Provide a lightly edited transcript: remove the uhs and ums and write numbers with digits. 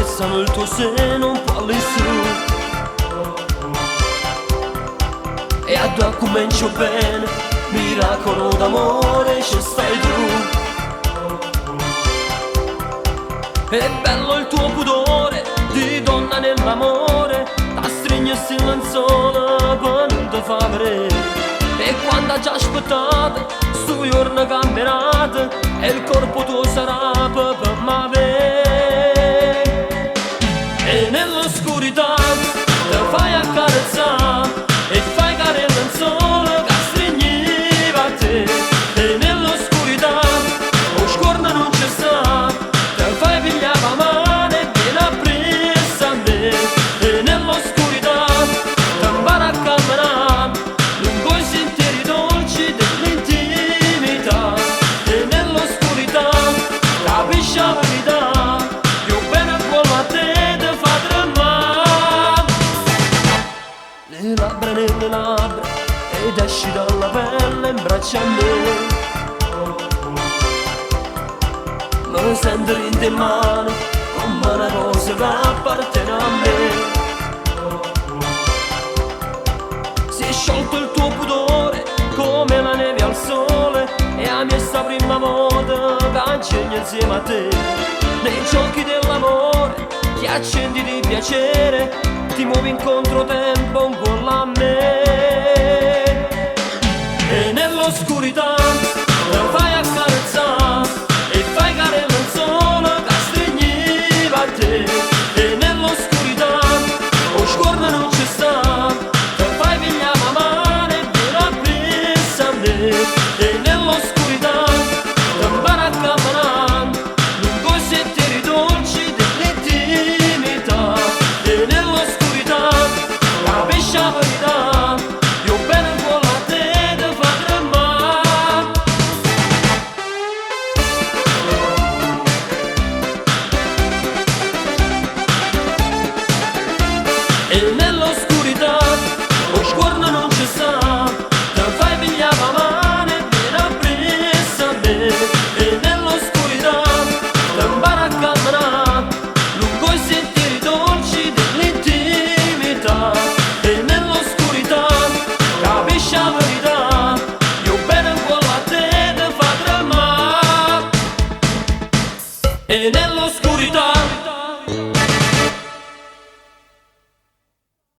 accarezzano il tuo seno un po' all'insù. E a due comincio bene, miracolo d'amore ci stai tu. È bello il tuo pudore di donna nell'amore, ta stringe il lenzuola per non ti fa vedere. E quando già aspettate, sto giorno cambierate, e il corpo tuo sarà per m'avere. E nell'oscurità ti fai accarezzare e fai cadere il lenzuolo che stringeva a te. E nell'oscurità lo scorno non c'è sta, ti fai pigliare la mano e vieni appresso a me. E nell'oscurità ti impara a camminare lungo i sentieri dolci dell'intimità. E nell'oscurità capisci la verità, più bene vuole a te ti fa tremare. Le labbra nelle labbra ed esci dalla pelle in braccio a me. Mi sento in te mano come una cosa che appartiene a me. Si è sciolto il tuo pudore come la neve al sole, e a me sta prima volta che accegno insieme a te. Nei giochi dell'amore ti accendi di piacere, ti muovi in controtempo un po' a me. E nell'oscurità ti fai accarezzare e fai cadere il lenzuolo che stringeva a te. E nell'oscurità lo sguardo non c'è sta, ti fai pigliare la mano e vieni appresso a me. E nell'oscurità ti impara a camminare lungo i sentieri dolci dell'intimità. E nell'oscurità capisci la verità, più bene vuole a te ti fa tremare. E nell'oscurità lo sguardo non c'è sta, ti fai pigliare la mano e vieni appresso a me. E nell'oscurità ti impara a camminare lungo i sentieri dolci dell'intimità. E nell'oscurità capisci la verità, più bene vuole a te ti fa tremare. E nell'oscurità